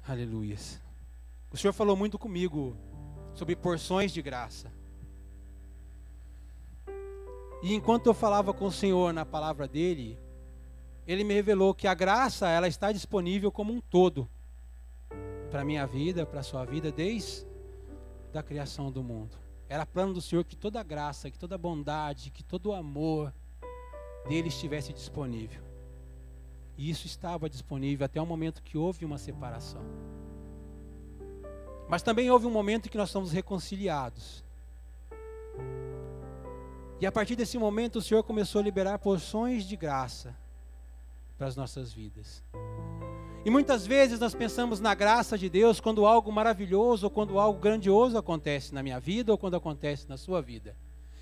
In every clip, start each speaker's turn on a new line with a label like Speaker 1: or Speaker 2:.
Speaker 1: Aleluias. O Senhor falou muito comigo sobre porções de graça. E enquanto eu falava com o Senhor na palavra dele, ele me revelou que a graça, ela está disponível como um todo para a minha vida, para a sua vida, desde a criação do mundo. Era plano do Senhor que toda a graça, que toda a bondade, que todo o amor dele estivesse disponível. E isso estava disponível até o momento que houve uma separação. Mas também houve um momento em que nós somos reconciliados. E a partir desse momento o Senhor começou a liberar porções de graça para as nossas vidas. E muitas vezes nós pensamos na graça de Deus quando algo maravilhoso ou quando algo grandioso acontece na minha vida ou quando acontece na sua vida.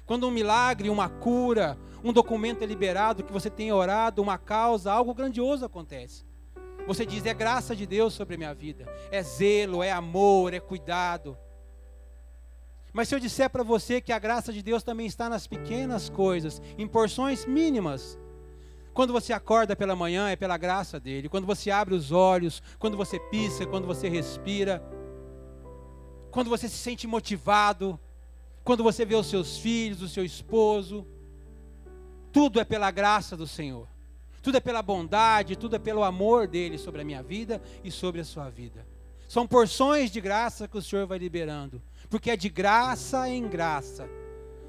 Speaker 1: Quando um milagre, uma cura, um documento é liberado, que você tenha orado, uma causa, algo grandioso acontece. Você diz, é graça de Deus sobre a minha vida. É zelo, é amor, é cuidado. Mas se eu disser para você que a graça de Deus também está nas pequenas coisas, em porções mínimas. Quando você acorda pela manhã, é pela graça dele. Quando você abre os olhos, quando você pisca, quando você respira. Quando você se sente motivado. Quando você vê os seus filhos, o seu esposo. Tudo é pela graça do Senhor. Tudo é pela bondade, tudo é pelo amor dele sobre a minha vida e sobre a sua vida. São porções de graça que o Senhor vai liberando. Porque é de graça em graça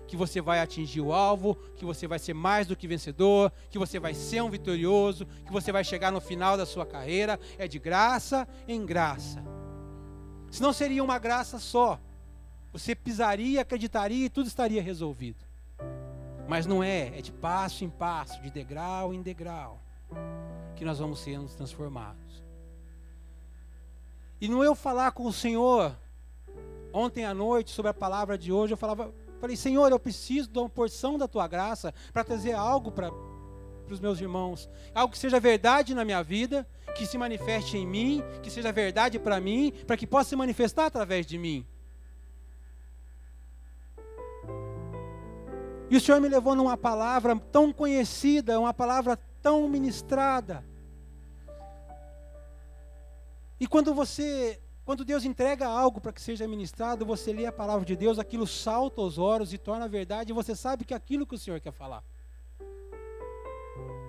Speaker 1: que você vai atingir o alvo, que você vai ser mais do que vencedor, que você vai ser um vitorioso, que você vai chegar no final da sua carreira. É de graça em graça. Senão seria uma graça só. Você pisaria, acreditaria e tudo estaria resolvido. Mas não é, é de passo em passo, de degrau em degrau, que nós vamos sendo transformados. E no eu falar com o Senhor, ontem à noite, sobre a palavra de hoje, eu falei, Senhor, eu preciso de uma porção da Tua graça para trazer algo para os meus irmãos. Algo que seja verdade na minha vida, que se manifeste em mim, que seja verdade para mim, para que possa se manifestar através de mim. E o Senhor me levou numa palavra tão conhecida, uma palavra tão ministrada. E quando Deus entrega algo para que seja ministrado, você lê a palavra de Deus, aquilo salta aos olhos e torna verdade, e você sabe que é aquilo que o Senhor quer falar.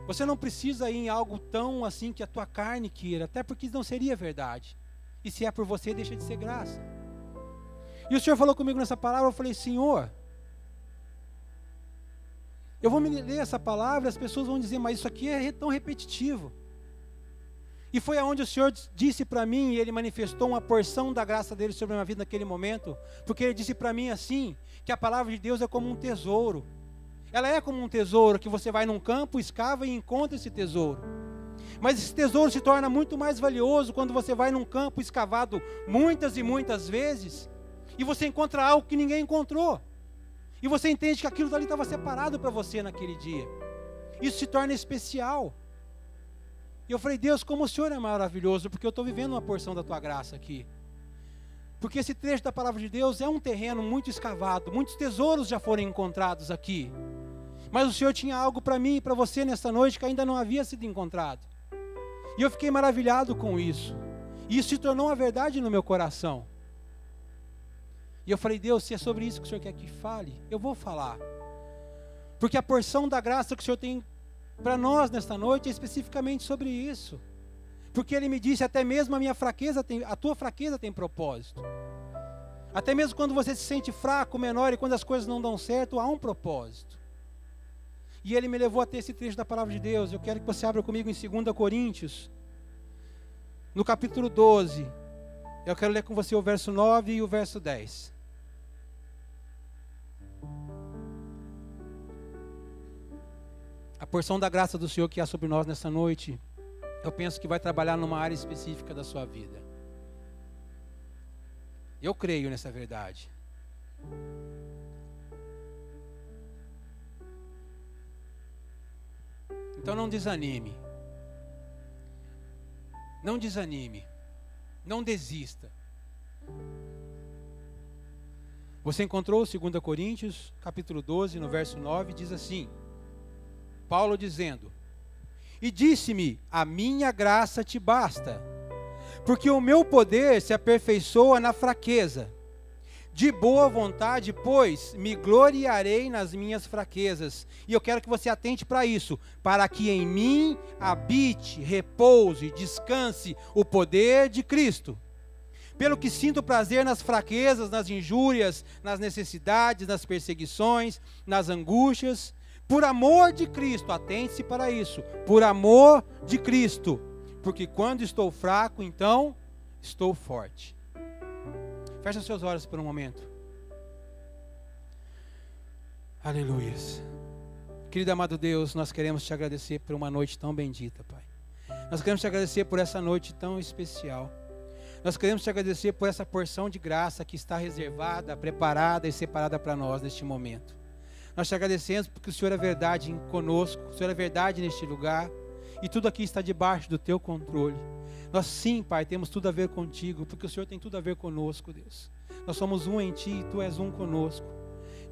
Speaker 1: Você não precisa ir em algo tão assim que a tua carne queira, até porque não seria verdade. E se é por você, deixa de ser graça. E o Senhor falou comigo nessa palavra, eu falei, Senhor, eu vou me ler essa palavra, as pessoas vão dizer, mas isso aqui é tão repetitivo. E foi aonde o Senhor disse para mim, e Ele manifestou uma porção da graça dEle sobre a minha vida naquele momento, porque Ele disse para mim assim, que a palavra de Deus é como um tesouro. Ela é como um tesouro, que você vai num campo, escava e encontra esse tesouro. Mas esse tesouro se torna muito mais valioso quando você vai num campo escavado muitas e muitas vezes, e você encontra algo que ninguém encontrou. E você entende que aquilo dali estava separado para você naquele dia. Isso se torna especial. E eu falei, Deus, como o Senhor é maravilhoso, porque eu estou vivendo uma porção da Tua graça aqui. Porque esse trecho da palavra de Deus é um terreno muito escavado, muitos tesouros já foram encontrados aqui. Mas o Senhor tinha algo para mim e para você nesta noite que ainda não havia sido encontrado. E eu fiquei maravilhado com isso. E isso se tornou uma verdade no meu coração. E eu falei, Deus, se é sobre isso que o Senhor quer que fale, eu vou falar. Porque a porção da graça que o Senhor tem para nós nesta noite é especificamente sobre isso. Porque Ele me disse, até mesmo a tua fraqueza tem propósito. Até mesmo quando você se sente fraco, menor, e quando as coisas não dão certo, há um propósito. E Ele me levou a ter esse trecho da palavra de Deus. Eu quero que você abra comigo em 2 Coríntios, no capítulo 12. Eu quero ler com você o verso 9 e o verso 10. A porção da graça do Senhor que há sobre nós nessa noite, eu penso que vai trabalhar numa área específica da sua vida. Eu creio nessa verdade. Então não desanime. Não desanime. Não desista. Você encontrou 2 Coríntios, capítulo 12, no verso 9, diz assim, Paulo dizendo, e disse-me, a minha graça te basta, Porque o meu poder se aperfeiçoa na fraqueza. De boa vontade, pois, me gloriarei nas minhas fraquezas. E eu quero que você atente para isso, para que em mim habite, repouse, descanse o poder de Cristo. Pelo que sinto prazer nas fraquezas, nas injúrias, nas necessidades, nas perseguições, nas angústias. Por amor de Cristo, atente-se para isso. Por amor de Cristo. Porque quando estou fraco, então estou forte. Feche os seus olhos por um momento. Aleluias. Querido amado Deus, nós queremos te agradecer por uma noite tão bendita, Pai. Nós queremos te agradecer por essa noite tão especial. Nós queremos te agradecer por essa porção de graça que está reservada, preparada e separada para nós neste momento. Nós te agradecemos porque o Senhor é verdade conosco, o Senhor é verdade neste lugar, e tudo aqui está debaixo do teu controle. Nós sim, Pai, temos tudo a ver contigo, porque o Senhor tem tudo a ver conosco, Deus. Nós somos um em ti e tu és um conosco.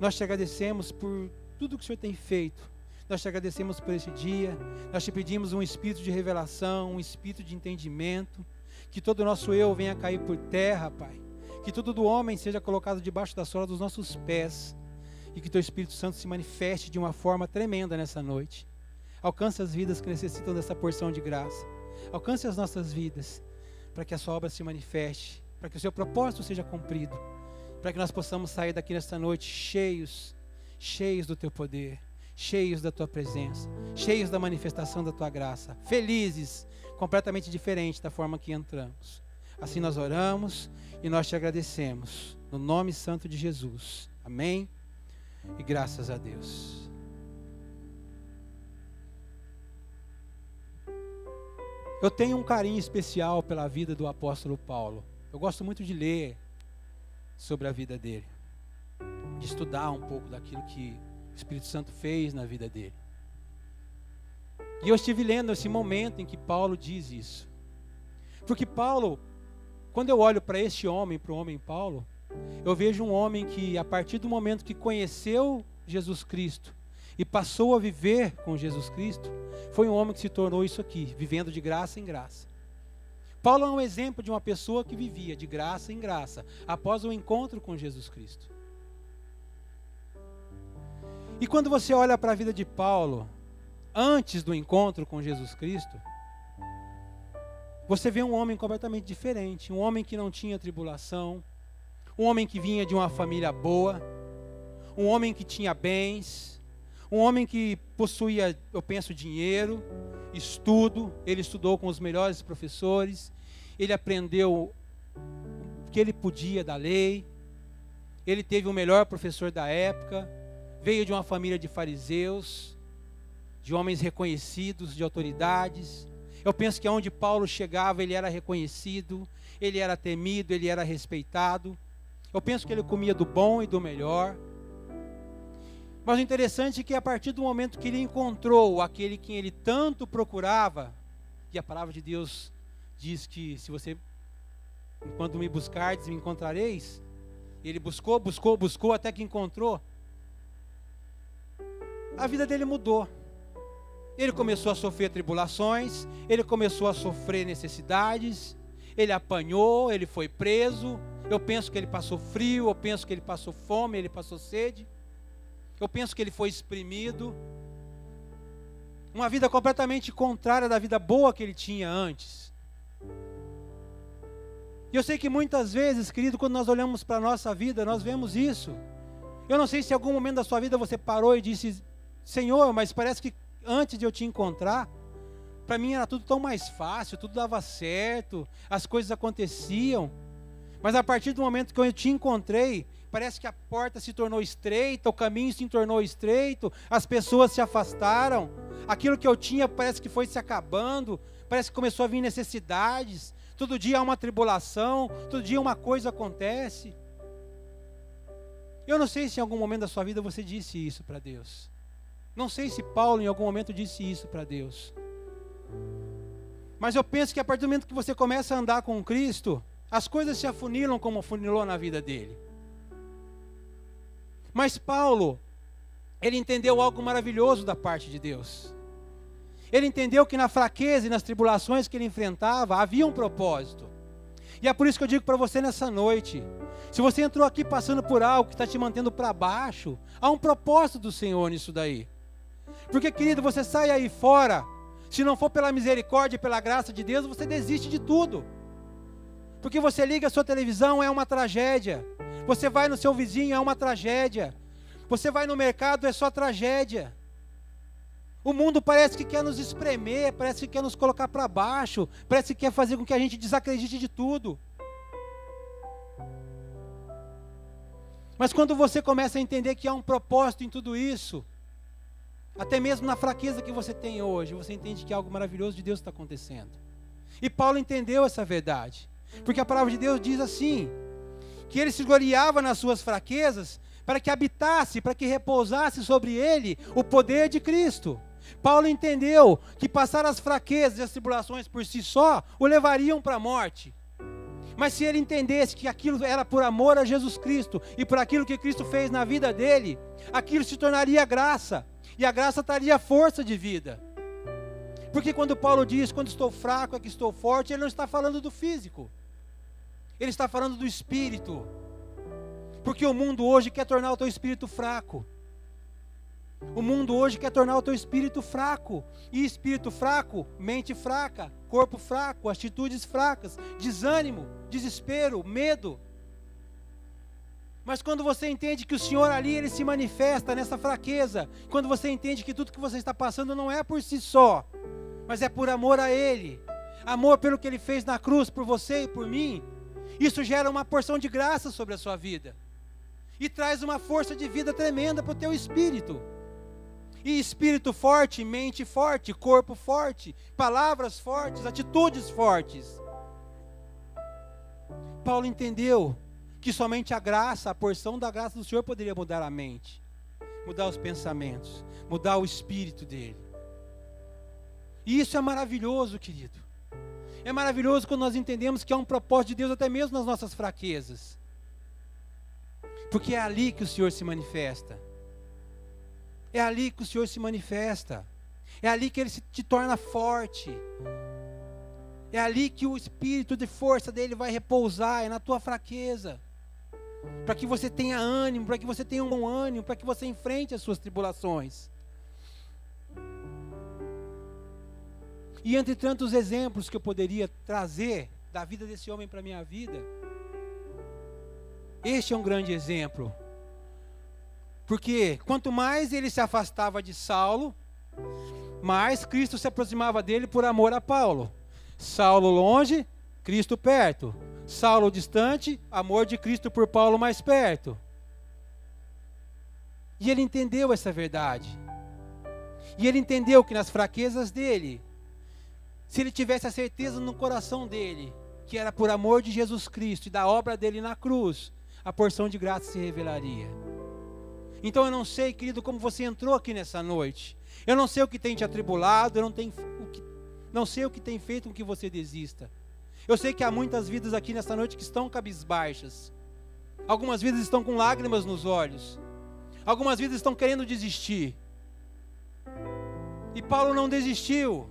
Speaker 1: Nós te agradecemos por tudo que o Senhor tem feito. Nós te agradecemos por esse dia. Nós te pedimos um espírito de revelação, um espírito de entendimento. Que todo o nosso eu venha cair por terra, Pai. Que tudo do homem seja colocado debaixo da sola dos nossos pés. E que teu Espírito Santo se manifeste de uma forma tremenda nessa noite. Alcance as vidas que necessitam dessa porção de graça. Alcance as nossas vidas, para que a sua obra se manifeste, para que o seu propósito seja cumprido, para que nós possamos sair daqui nesta noite cheios do teu poder, cheios da tua presença, cheios da manifestação da tua graça, felizes, completamente diferente da forma que entramos. Assim nós oramos e nós te agradecemos, no nome santo de Jesus. Amém? E graças a Deus. Eu tenho um carinho especial pela vida do apóstolo Paulo. Eu gosto muito de ler sobre a vida dele, de estudar um pouco daquilo que o Espírito Santo fez na vida dele. E eu estive lendo esse momento em que Paulo diz isso. Porque Paulo, quando eu olho para este homem, para o homem Paulo, eu vejo um homem que, a partir do momento que conheceu Jesus Cristo e passou a viver com Jesus Cristo, foi um homem que se tornou isso aqui, vivendo de graça em graça. Paulo é um exemplo de uma pessoa que vivia de graça em graça, após o encontro com Jesus Cristo. E quando você olha para a vida de Paulo, antes do encontro com Jesus Cristo, você vê um homem completamente diferente, um homem que não tinha tribulação, um homem que vinha de uma família boa, um homem que tinha bens, um homem que possuía, eu penso, dinheiro, estudo. Ele estudou com os melhores professores, ele aprendeu o que ele podia da lei, ele teve o melhor professor da época, veio de uma família de fariseus, de homens reconhecidos, de autoridades. Eu penso que onde Paulo chegava, ele era reconhecido, ele era temido, ele era respeitado. Eu penso que ele comia do bom e do melhor. Mas o interessante é que a partir do momento que ele encontrou aquele que ele tanto procurava, e a palavra de Deus diz que se você, enquanto me buscardes, me encontrareis, ele buscou até que encontrou, a vida dele mudou. Ele começou a sofrer tribulações, ele começou a sofrer necessidades, ele apanhou, ele foi preso. Eu penso que ele passou frio, eu penso que ele passou fome, ele passou sede. Eu penso que ele foi exprimido. Uma vida completamente contrária da vida boa que ele tinha antes. E eu sei que muitas vezes, querido, quando nós olhamos para a nossa vida, nós vemos isso. Eu não sei se em algum momento da sua vida você parou e disse: Senhor, mas parece que antes de eu te encontrar, para mim era tudo tão mais fácil, tudo dava certo, as coisas aconteciam. Mas a partir do momento que eu te encontrei, parece que a porta se tornou estreita, o caminho se tornou estreito, as pessoas se afastaram, aquilo que eu tinha parece que foi se acabando, parece que começou a vir necessidades, todo dia há uma tribulação, todo dia uma coisa acontece. Eu não sei se em algum momento da sua vida você disse isso para Deus. Não sei se Paulo em algum momento disse isso para Deus. Mas eu penso que a partir do momento que você começa a andar com Cristo, as coisas se afunilam como afunilou na vida dele. Mas Paulo, ele entendeu algo maravilhoso da parte de Deus. Ele entendeu que na fraqueza e nas tribulações que ele enfrentava, havia um propósito. E é por isso que eu digo para você nessa noite, se você entrou aqui passando por algo que está te mantendo para baixo, há um propósito do Senhor nisso daí. Porque, querido, você sai aí fora, se não for pela misericórdia e pela graça de Deus, você desiste de tudo. Porque você liga a sua televisão, é uma tragédia. Você vai no seu vizinho, é uma tragédia. Você vai no mercado, é só tragédia. O mundo parece que quer nos espremer, parece que quer nos colocar para baixo, parece que quer fazer com que a gente desacredite de tudo. Mas quando você começa a entender que há um propósito em tudo isso, até mesmo na fraqueza que você tem hoje, você entende que algo maravilhoso de Deus está acontecendo. E Paulo entendeu essa verdade, porque a palavra de Deus diz assim, que ele se gloriava nas suas fraquezas, para que habitasse, para que repousasse sobre ele o poder de Cristo. Paulo entendeu que passar as fraquezas e as tribulações por si só, o levariam para a morte. Mas se ele entendesse que aquilo era por amor a Jesus Cristo, e por aquilo que Cristo fez na vida dele, aquilo se tornaria graça, e a graça traria força de vida. Porque quando Paulo diz, quando estou fraco é que estou forte, ele não está falando do físico, ele está falando do espírito. Porque o mundo hoje quer tornar o teu espírito fraco. O mundo hoje quer tornar o teu espírito fraco. E espírito fraco, mente fraca, corpo fraco, atitudes fracas, desânimo, desespero, medo. Mas quando você entende que o Senhor ali, Ele se manifesta nessa fraqueza, quando você entende que tudo que você está passando não é por si só, mas é por amor a Ele, amor pelo que Ele fez na cruz por você e por mim, isso gera uma porção de graça sobre a sua vida. E traz uma força de vida tremenda para o teu espírito. E espírito forte, mente forte, corpo forte, palavras fortes, atitudes fortes. Paulo entendeu que somente a graça, a porção da graça do Senhor poderia mudar a mente, mudar os pensamentos, mudar o espírito dele. E isso é maravilhoso, querido. É maravilhoso quando nós entendemos que há um propósito de Deus até mesmo nas nossas fraquezas. Porque é ali que o Senhor se manifesta. É ali que o Senhor se manifesta. É ali que Ele te torna forte. É ali que o espírito de força dEle vai repousar, é na tua fraqueza. Para que você tenha ânimo, para que você tenha um bom ânimo, para que você enfrente as suas tribulações. E entre tantos exemplos que eu poderia trazer da vida desse homem para a minha vida, este é um grande exemplo. Porque quanto mais ele se afastava de Saulo, mais Cristo se aproximava dele por amor a Paulo. Saulo longe, Cristo perto. Saulo distante, amor de Cristo por Paulo mais perto. E ele entendeu essa verdade. E ele entendeu que nas fraquezas dele, se ele tivesse a certeza no coração dele, que era por amor de Jesus Cristo e da obra dele na cruz, a porção de graça se revelaria. Então eu não sei, querido, como você entrou aqui nessa noite. Eu não sei o que tem te atribulado, eu não sei o que tem feito com que você desista. Eu sei que há muitas vidas aqui nessa noite que estão cabisbaixas. Algumas vidas estão com lágrimas nos olhos. Algumas vidas estão querendo desistir. E Paulo não desistiu.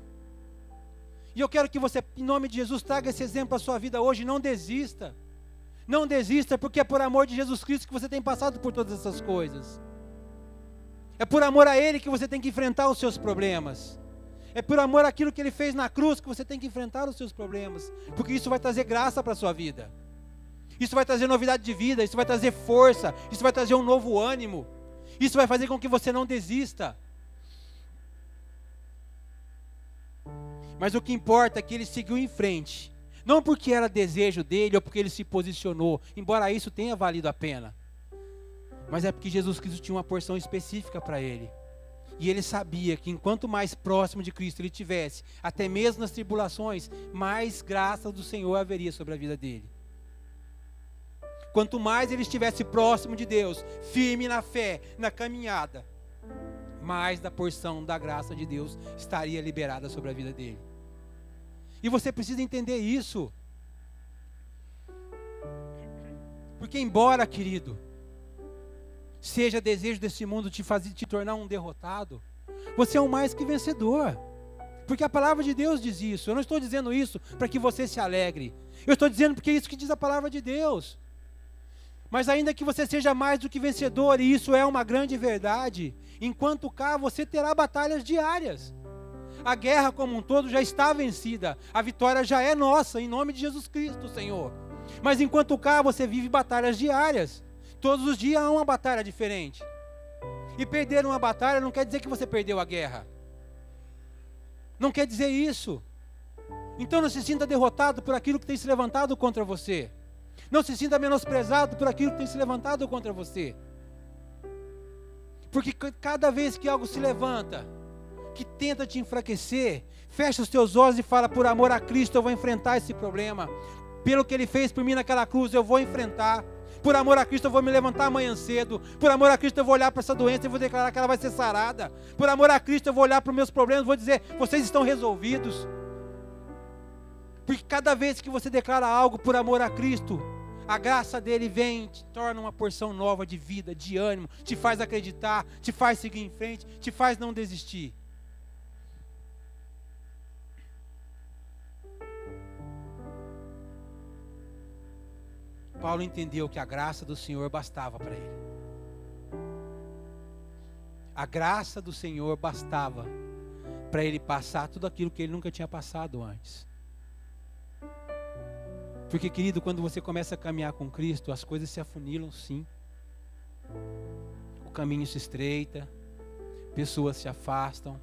Speaker 1: E eu quero que você, em nome de Jesus, traga esse exemplo à sua vida hoje. Não desista. Não desista, porque é por amor de Jesus Cristo que você tem passado por todas essas coisas. É por amor a Ele que você tem que enfrentar os seus problemas. É por amor àquilo que Ele fez na cruz que você tem que enfrentar os seus problemas. Porque isso vai trazer graça para a sua vida. Isso vai trazer novidade de vida, isso vai trazer força, isso vai trazer um novo ânimo. Isso vai fazer com que você não desista. Mas o que importa é que ele seguiu em frente. Não porque era desejo dele ou porque ele se posicionou, embora isso tenha valido a pena. Mas é porque Jesus Cristo tinha uma porção específica para ele. E ele sabia que enquanto mais próximo de Cristo ele tivesse, até mesmo nas tribulações, mais graça do Senhor haveria sobre a vida dele. Quanto mais ele estivesse próximo de Deus, firme na fé, na caminhada, mais da porção da graça de Deus estaria liberada sobre a vida dele. E você precisa entender isso. Porque embora, querido, seja desejo desse mundo te tornar um derrotado, você é um mais que vencedor. Porque a palavra de Deus diz isso. Eu não estou dizendo isso para que você se alegre. Eu estou dizendo porque é isso que diz a palavra de Deus. Mas ainda que você seja mais do que vencedor, e isso é uma grande verdade, enquanto cá você terá batalhas diárias. A guerra como um todo já está vencida. A vitória já é nossa, em nome de Jesus Cristo, Senhor. Mas enquanto cá você vive batalhas diárias. Todos os dias há uma batalha diferente. E perder uma batalha não quer dizer que você perdeu a guerra. Não quer dizer isso. Então não se sinta derrotado por aquilo que tem se levantado contra você. Não se sinta menosprezado por aquilo que tem se levantado contra você. Porque cada vez que algo se levanta, que tenta te enfraquecer, fecha os teus olhos e fala: por amor a Cristo eu vou enfrentar esse problema. Pelo que Ele fez por mim naquela cruz, eu vou enfrentar. Por amor a Cristo eu vou me levantar amanhã cedo. Por amor a Cristo eu vou olhar para essa doença e vou declarar que ela vai ser sarada. Por amor a Cristo eu vou olhar para os meus problemas e vou dizer: vocês estão resolvidos. Porque cada vez que você declara algo por amor a Cristo, a graça dele vem e te torna uma porção nova de vida, de ânimo, te faz acreditar, te faz seguir em frente, te faz não desistir. Paulo entendeu que a graça do Senhor bastava para ele. A graça do Senhor bastava para ele passar tudo aquilo que ele nunca tinha passado antes. Porque, querido, quando você começa a caminhar com Cristo, as coisas se afunilam, sim. O caminho se estreita, pessoas se afastam,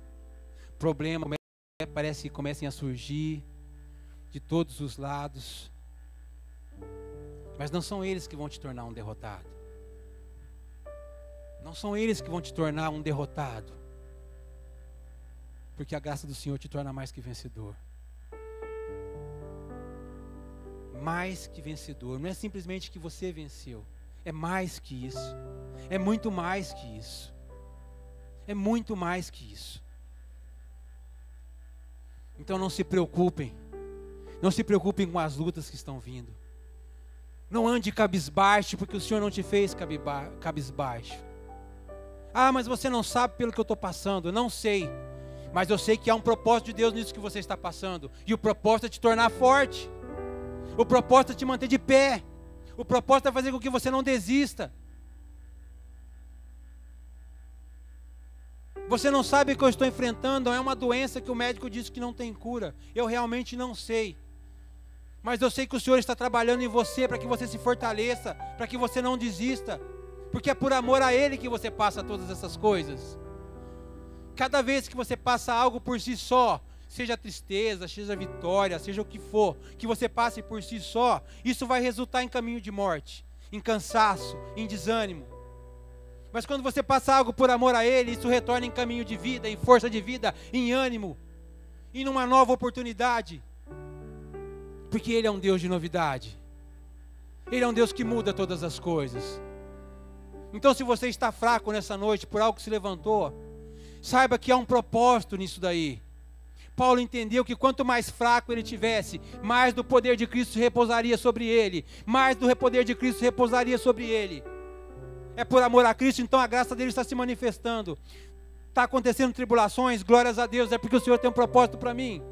Speaker 1: problemas parece que começam a surgir de todos os lados. Mas não são eles que vão te tornar um derrotado. Não são eles que vão te tornar um derrotado. Porque a graça do Senhor te torna mais que vencedor. Mais que vencedor. Não é simplesmente que você venceu. É mais que isso. É muito mais que isso. É muito mais que isso. Então não se preocupem. Não se preocupem com as lutas que estão vindo. Não ande cabisbaixo, porque o Senhor não te fez cabisbaixo. Ah, mas você não sabe pelo que eu estou passando. Eu não sei. Mas eu sei que há um propósito de Deus nisso que você está passando. E o propósito é te tornar forte. O propósito é te manter de pé. O propósito é fazer com que você não desista. Você não sabe o que eu estou enfrentando. É uma doença que o médico disse que não tem cura. Eu realmente não sei. Mas eu sei que o Senhor está trabalhando em você para que você se fortaleça, para que você não desista, porque é por amor a Ele que você passa todas essas coisas. Cada vez que você passa algo por si só, seja tristeza, seja vitória, seja o que for, que você passe por si só, isso vai resultar em caminho de morte, em cansaço, em desânimo. Mas quando você passa algo por amor a Ele, isso retorna em caminho de vida, em força de vida, em ânimo, e numa nova oportunidade. Porque Ele é um Deus de novidade. Ele é um Deus que muda todas as coisas. Então, se você está fraco nessa noite por algo que se levantou, saiba que há um propósito nisso daí. Paulo entendeu que quanto mais fraco ele tivesse, mais do poder de Cristo repousaria sobre ele. Mais do poder de Cristo repousaria sobre ele. É por amor a Cristo, então a graça dele está se manifestando. Está acontecendo tribulações, glórias a Deus, é porque o Senhor tem um propósito para mim.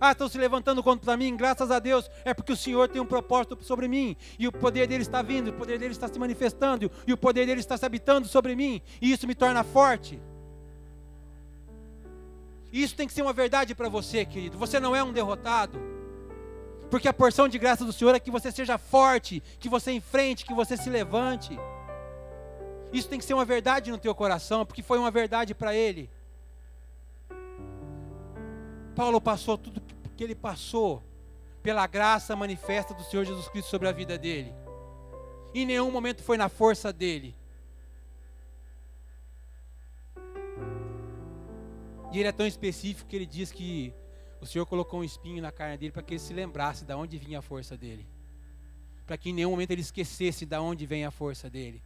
Speaker 1: Ah, estão se levantando contra mim, graças a Deus, é porque o Senhor tem um propósito sobre mim, e o poder dele está vindo, o poder dele está se manifestando, e o poder dele está se habitando sobre mim, e isso me torna forte. E isso tem que ser uma verdade para você, querido. Você não é um derrotado, porque a porção de graça do Senhor é que você seja forte, que você enfrente, que você se levante. Isso tem que ser uma verdade no teu coração, porque foi uma verdade para ele. Paulo passou tudo que ele passou pela graça manifesta do Senhor Jesus Cristo sobre a vida dele. Em nenhum momento foi na força dele. E ele é tão específico que ele diz que o Senhor colocou um espinho na carne dele para que ele se lembrasse de onde vinha a força dele. Para que em nenhum momento ele esquecesse de onde vem a força dele.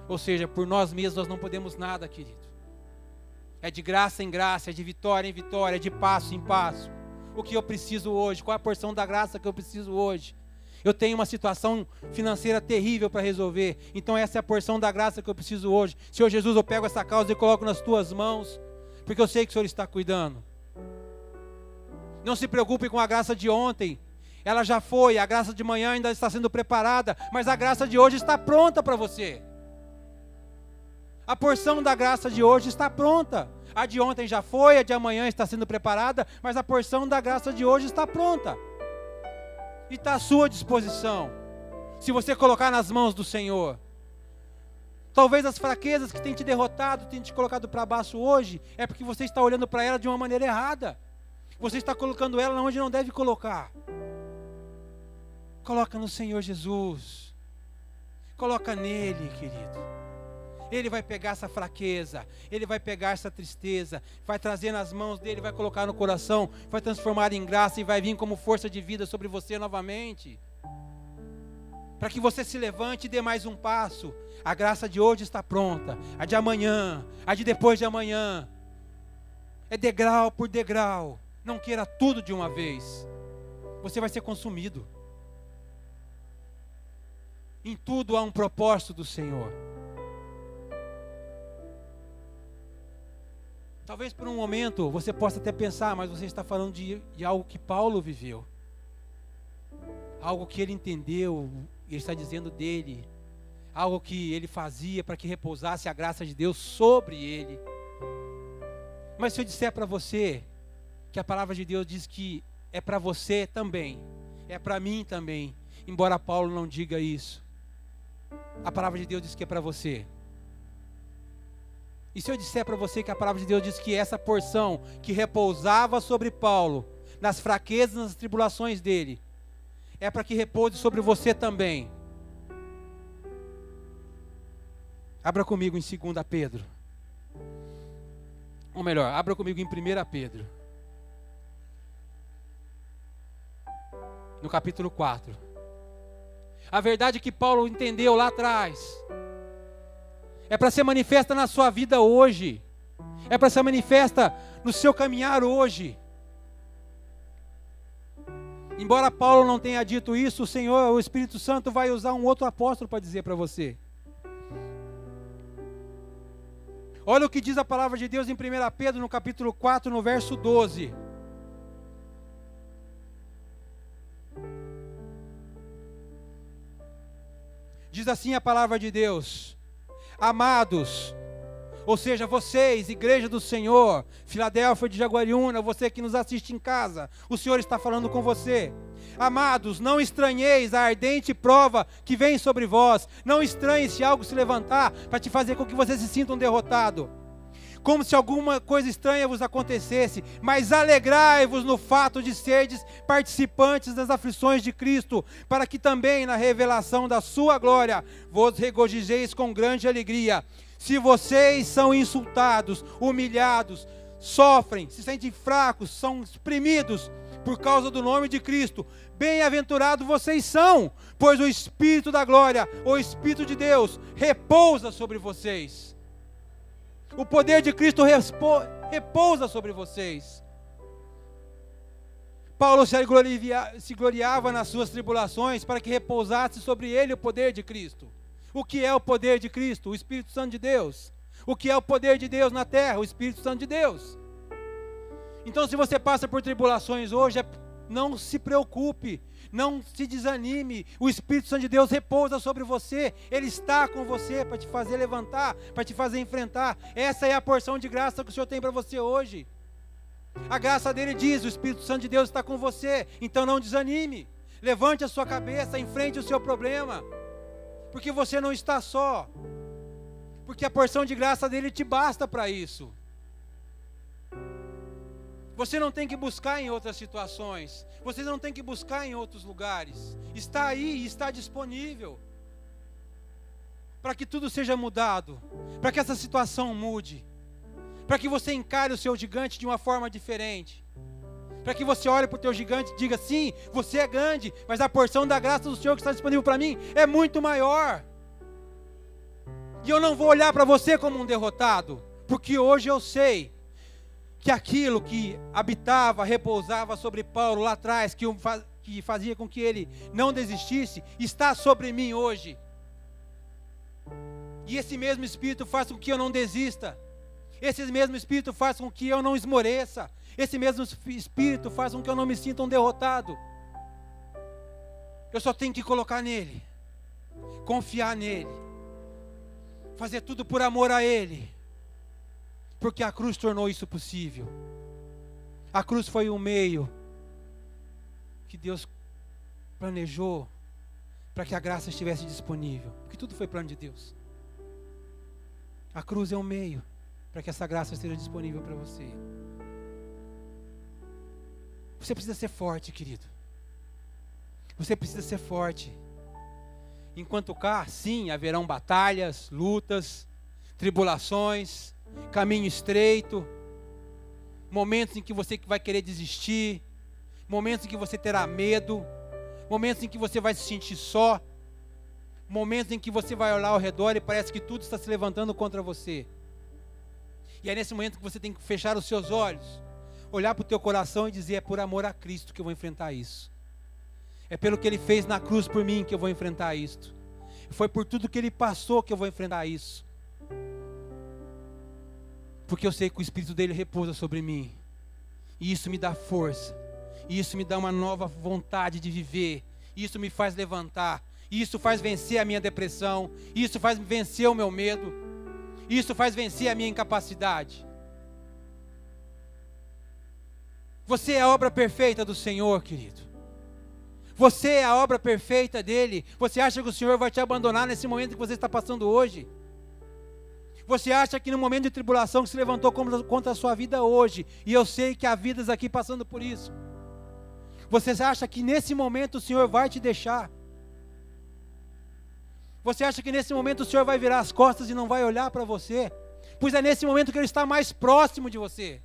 Speaker 1: Ou seja, por nós mesmos nós não podemos nada, querido. É de graça em graça, é de vitória em vitória, é de passo em passo. O que eu preciso hoje? Qual é a porção da graça que eu preciso hoje? Eu tenho uma situação financeira terrível para resolver. Então essa é a porção da graça que eu preciso hoje. Senhor Jesus, eu pego essa causa e coloco nas tuas mãos, porque eu sei que o Senhor está cuidando. Não se preocupe com a graça de ontem. Ela já foi, a graça de manhã ainda está sendo preparada, mas a graça de hoje está pronta para você. A porção da graça de hoje está pronta. A de ontem já foi, a de amanhã está sendo preparada, mas a porção da graça de hoje está pronta. E está à sua disposição. Se você colocar nas mãos do Senhor. Talvez as fraquezas que têm te derrotado, têm te colocado para baixo hoje, é porque você está olhando para ela de uma maneira errada. Você está colocando ela onde não deve colocar. Coloca no Senhor Jesus. Coloca nele, querido. Ele vai pegar essa fraqueza, Ele vai pegar essa tristeza, vai trazer nas mãos dEle, vai colocar no coração, vai transformar em graça e vai vir como força de vida sobre você novamente. Para que você se levante e dê mais um passo. A graça de hoje está pronta, a de amanhã, a de depois de amanhã. É degrau por degrau, não queira tudo de uma vez. Você vai ser consumido. Em tudo há um propósito do Senhor. Talvez por um momento você possa até pensar, mas você está falando de algo que Paulo viveu. Algo que ele entendeu, ele está dizendo dele. Algo que ele fazia para que repousasse a graça de Deus sobre ele. Mas se eu disser para você que a palavra de Deus diz que é para você também, é para mim também, embora Paulo não diga isso, a palavra de Deus diz que é para você. E se eu disser para você que a palavra de Deus diz que essa porção que repousava sobre Paulo, nas fraquezas, nas tribulações dele, é para que repouse sobre você também. Abra comigo em 2 Pedro. Ou melhor, abra comigo em 1 Pedro. No capítulo 4. A verdade que Paulo entendeu lá atrás é para ser manifesta na sua vida hoje. É para ser manifesta no seu caminhar hoje. Embora Paulo não tenha dito isso, o Senhor, o Espírito Santo vai usar um outro apóstolo para dizer para você. Olha o que diz a palavra de Deus em 1 Pedro, no capítulo 4, no verso 12. Diz assim a palavra de Deus: amados, ou seja, vocês, igreja do Senhor, Filadélfia de Jaguariúna, você que nos assiste em casa, o Senhor está falando com você. Amados, não estranheis a ardente prova que vem sobre vós. Não estranhe se algo se levantar para te fazer com que você se sinta um derrotado, como se alguma coisa estranha vos acontecesse, mas alegrai-vos no fato de serdes participantes das aflições de Cristo, para que também na revelação da sua glória vos regozijeis com grande alegria. Se vocês são insultados, humilhados, sofrem, se sentem fracos, são exprimidos por causa do nome de Cristo, bem-aventurados vocês são, pois o Espírito da glória, o Espírito de Deus, repousa sobre vocês. O poder de Cristo repousa sobre vocês. Paulo se gloriava nas suas tribulações para que repousasse sobre ele o poder de Cristo. O que é o poder de Cristo? O Espírito Santo de Deus. O que é o poder de Deus na terra? O Espírito Santo de Deus. Então, se você passa por tribulações hoje, não se preocupe, não se desanime. O Espírito Santo de Deus repousa sobre você. Ele está com você para te fazer levantar, para te fazer enfrentar. Essa é a porção de graça que o Senhor tem para você hoje. A graça dele diz: o Espírito Santo de Deus está com você. Então não desanime. Levante a sua cabeça, enfrente o seu problema. Porque você não está só. Porque a porção de graça dele te basta para isso. Você não tem que buscar em outras situações. Você não tem que buscar em outros lugares. Está aí e está disponível. Para que tudo seja mudado. Para que essa situação mude. Para que você encare o seu gigante de uma forma diferente. Para que você olhe para o teu gigante e diga: sim, você é grande, mas a porção da graça do Senhor que está disponível para mim é muito maior. E eu não vou olhar para você como um derrotado. Porque hoje eu sei que aquilo que habitava, repousava sobre Paulo lá atrás, que fazia com que ele não desistisse, está sobre mim hoje. E esse mesmo Espírito faz com que eu não desista. Esse mesmo Espírito faz com que eu não esmoreça. Esse mesmo Espírito faz com que eu não me sinta um derrotado. Eu só tenho que colocar nele, confiar nele, fazer tudo por amor a ele, porque a cruz tornou isso possível. A cruz foi um meio que Deus planejou para que a graça estivesse disponível, porque tudo foi plano de Deus. A cruz é um meio para que essa graça esteja disponível para você. Você precisa ser forte, querido. Você precisa ser forte. Enquanto cá, sim, haverão batalhas, lutas, tribulações, caminho estreito, momentos em que você vai querer desistir, momentos em que você terá medo, momentos em que você vai se sentir só, momentos em que você vai olhar ao redor e parece que tudo está se levantando contra você. E é nesse momento que você tem que fechar os seus olhos, olhar para o teu coração e dizer: é por amor a Cristo que eu vou enfrentar isso. É pelo que Ele fez na cruz por mim que eu vou enfrentar isto. Foi por tudo que Ele passou que eu vou enfrentar isso. Porque eu sei que o Espírito dEle repousa sobre mim. E isso me dá força. E isso me dá uma nova vontade de viver. E isso me faz levantar. E isso faz vencer a minha depressão. E isso faz vencer o meu medo. E isso faz vencer a minha incapacidade. Você é a obra perfeita do Senhor, querido. Você é a obra perfeita dEle. Você acha que o Senhor vai te abandonar nesse momento que você está passando hoje? Você acha que no momento de tribulação que se levantou contra a sua vida hoje, e eu sei que há vidas aqui passando por isso, você acha que nesse momento o Senhor vai te deixar? Você acha que nesse momento o Senhor vai virar as costas e não vai olhar para você? Pois é nesse momento que Ele está mais próximo de você.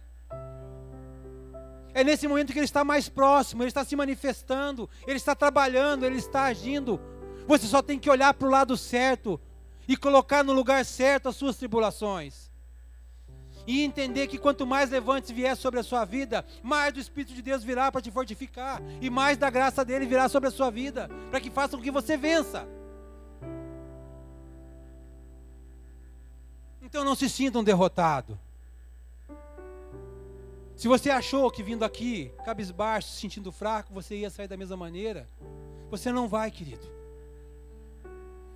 Speaker 1: É nesse momento que Ele está mais próximo, Ele está se manifestando, Ele está trabalhando, Ele está agindo. Você só tem que olhar para o lado certo e colocar no lugar certo as suas tribulações. E entender que quanto mais levantes vier sobre a sua vida, mais do Espírito de Deus virá para te fortificar. E mais da graça dEle virá sobre a sua vida, para que faça com que você vença. Então não se sinta um derrotado. Se você achou que vindo aqui, cabisbaixo, se sentindo fraco, você ia sair da mesma maneira, você não vai, querido.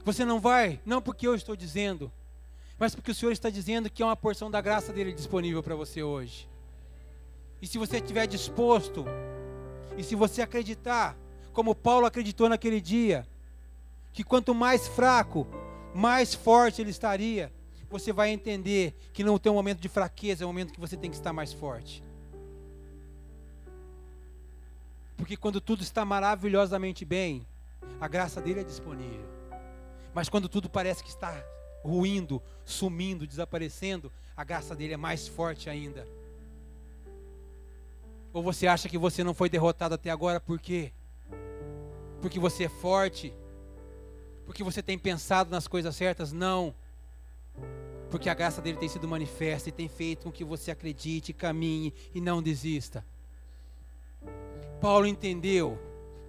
Speaker 1: Você não vai, não porque eu estou dizendo, mas porque o Senhor está dizendo que é uma porção da graça dEle disponível para você hoje. E se você estiver disposto, e se você acreditar, como Paulo acreditou naquele dia, que quanto mais fraco, mais forte ele estaria, você vai entender que não tem um momento de fraqueza, é um momento que você tem que estar mais forte. Porque quando tudo está maravilhosamente bem, a graça dEle é disponível. Mas quando tudo parece que está ruindo, sumindo, desaparecendo, a graça dEle é mais forte ainda. Ou você acha que você não foi derrotado até agora, por quê? Porque você é forte? Porque você tem pensado nas coisas certas? Não. Porque a graça dEle tem sido manifesta e tem feito com que você acredite, caminhe e não desista. Paulo entendeu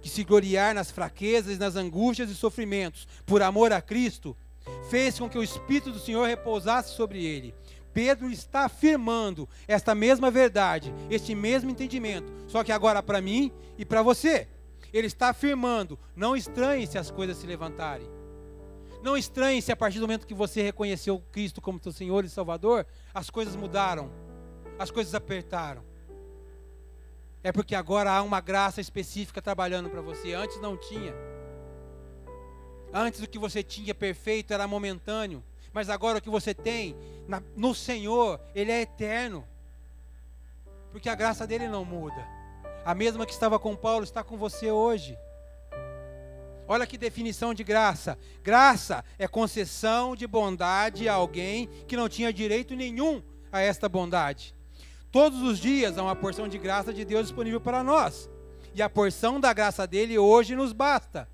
Speaker 1: que se gloriar nas fraquezas, nas angústias e sofrimentos, por amor a Cristo, fez com que o Espírito do Senhor repousasse sobre ele. Pedro está afirmando esta mesma verdade, este mesmo entendimento, só que agora para mim e para você. Ele está afirmando: não estranhe se as coisas se levantarem. Não estranhe se a partir do momento que você reconheceu Cristo como seu Senhor e Salvador, as coisas mudaram, as coisas apertaram. É porque agora há uma graça específica trabalhando para você. Antes não tinha. Antes o que você tinha perfeito era momentâneo. Mas agora o que você tem no Senhor, Ele é eterno. Porque a graça dEle não muda. A mesma que estava com Paulo está com você hoje. Olha que definição de graça. Graça é concessão de bondade a alguém que não tinha direito nenhum a esta bondade. Todos os dias há uma porção de graça de Deus disponível para nós. E a porção da graça dEle hoje nos basta.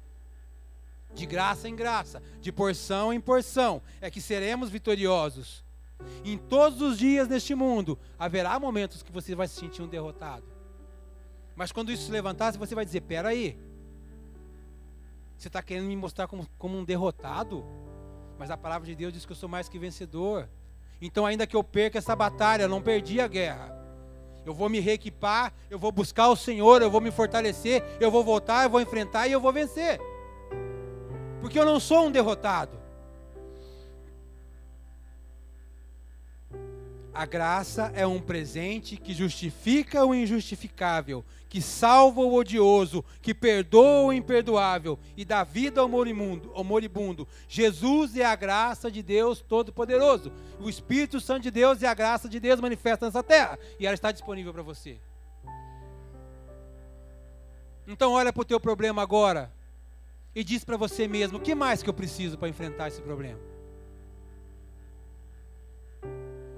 Speaker 1: De graça em graça, de porção em porção, é que seremos vitoriosos. Em todos os dias neste mundo, haverá momentos que você vai se sentir um derrotado. Mas quando isso se levantar, você vai dizer: pera aí, você está querendo me mostrar como um derrotado? Mas a palavra de Deus diz que eu sou mais que vencedor. Então, ainda que eu perca essa batalha, eu não perdi a guerra. Eu vou me reequipar, eu vou buscar o Senhor, eu vou me fortalecer, eu vou voltar, eu vou enfrentar e eu vou vencer. Porque eu não sou um derrotado. A graça é um presente que justifica o injustificável, que salva o odioso, que perdoa o imperdoável e dá vida ao moribundo. Jesus é a graça de Deus Todo-Poderoso. O Espírito Santo de Deus é a graça de Deus manifesta nessa terra. E ela está disponível para você. Então olha para o teu problema agora e diz para você mesmo, o que mais que eu preciso para enfrentar esse problema?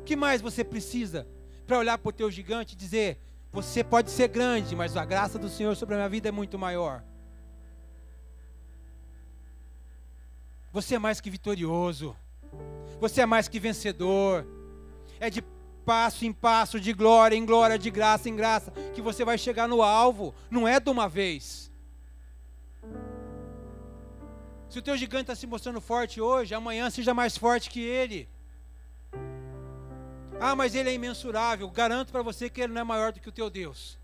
Speaker 1: O que mais você precisa para olhar para o teu gigante e dizer, você pode ser grande, mas a graça do Senhor sobre a minha vida é muito maior. Você é mais que vitorioso. Você é mais que vencedor. É de passo em passo, de glória em glória, de graça em graça, que você vai chegar no alvo. Não é de uma vez. Se o teu gigante está se mostrando forte hoje, amanhã seja mais forte que ele. Ah, mas ele é imensurável. Garanto para você que ele não é maior do que o teu Deus.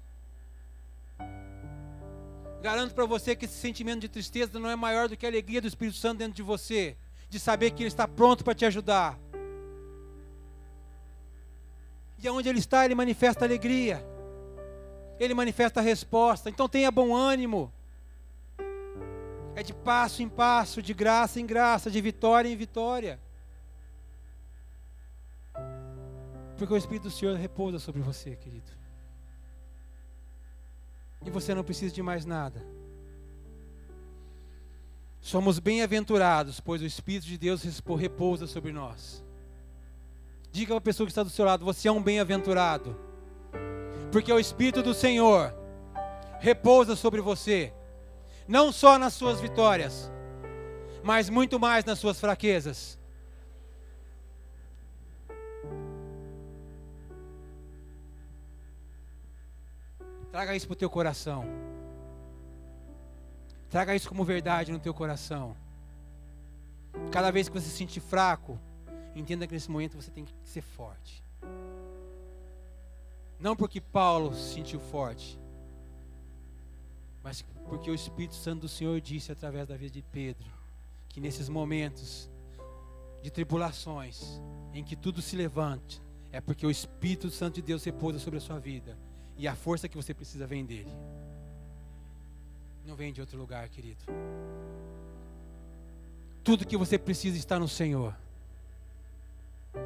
Speaker 1: Garanto para você que esse sentimento de tristeza não é maior do que a alegria do Espírito Santo dentro de você, de saber que ele está pronto para te ajudar. E onde ele está, ele manifesta alegria. Ele manifesta a resposta. Então tenha bom ânimo. É de passo em passo, de graça em graça, de vitória em vitória. Porque o Espírito do Senhor repousa sobre você, querido. E você não precisa de mais nada. Somos bem-aventurados, pois o Espírito de Deus repousa sobre nós. Diga para a pessoa que está do seu lado, você é um bem-aventurado. Porque o Espírito do Senhor repousa sobre você. Não só nas suas vitórias, mas muito mais nas suas fraquezas. Traga isso para o teu coração. Traga isso como verdade no teu coração. Cada vez que você se sentir fraco, entenda que nesse momento você tem que ser forte. Não porque Paulo se sentiu forte, mas porque o Espírito Santo do Senhor disse através da vida de Pedro, que nesses momentos de tribulações, em que tudo se levante, é porque o Espírito Santo de Deus repousa sobre a sua vida. E a força que você precisa vem dele. Não vem de outro lugar, querido. Tudo que você precisa está no Senhor.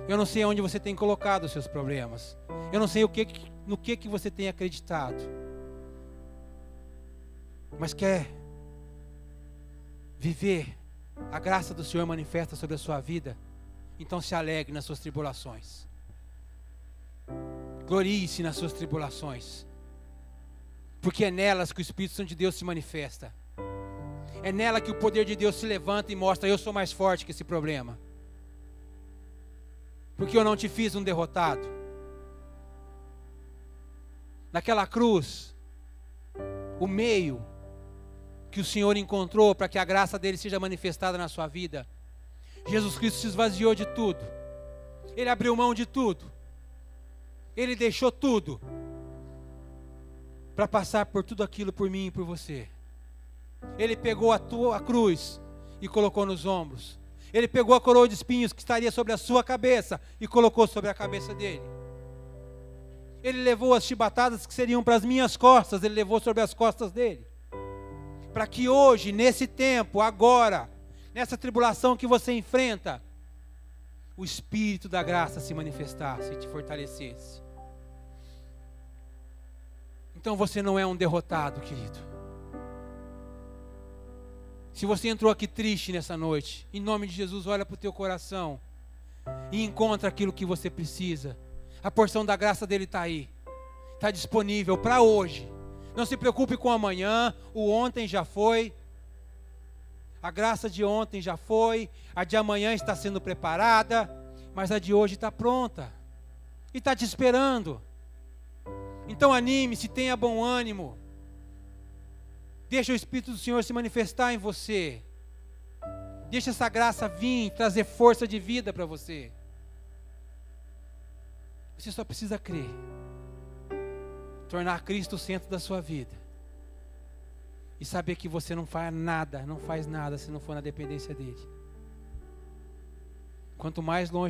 Speaker 1: Eu não sei onde você tem colocado os seus problemas. Eu não sei no que você tem acreditado. Mas quer viver a graça do Senhor manifesta sobre a sua vida? Então se alegre nas suas tribulações. Glorie-se nas suas tribulações, porque é nelas que o Espírito Santo de Deus se manifesta. É nela que o poder de Deus se levanta e mostra, eu sou mais forte que esse problema. Porque eu não te fiz um derrotado. Naquela cruz, o meio que o Senhor encontrou para que a graça dele seja manifestada na sua vida, Jesus Cristo se esvaziou de tudo. Ele abriu mão de tudo. Ele deixou tudo para passar por tudo aquilo por mim e por você. Ele pegou a tua cruz e colocou nos ombros. Ele pegou a coroa de espinhos que estaria sobre a sua cabeça e colocou sobre a cabeça dele. Ele levou as chibatadas que seriam para as minhas costas, ele levou sobre as costas dele. Para que hoje, nesse tempo, agora, nessa tribulação que você enfrenta, o Espírito da graça se manifestasse e te fortalecesse. Então você não é um derrotado, querido. Se você entrou aqui triste nessa noite, em nome de Jesus, olha para o teu coração e encontra aquilo que você precisa. A porção da graça dele está aí, está disponível para hoje. Não se preocupe com amanhã, o ontem já foi. A graça de ontem já foi, a de amanhã está sendo preparada, mas a de hoje está pronta e está te esperando. Então anime-se, tenha bom ânimo. Deixa o Espírito do Senhor se manifestar em você. Deixa essa graça vir, trazer força de vida para você. Você só precisa crer. Tornar Cristo o centro da sua vida. E saber que você não faz nada se não for na dependência dele. Quanto mais longe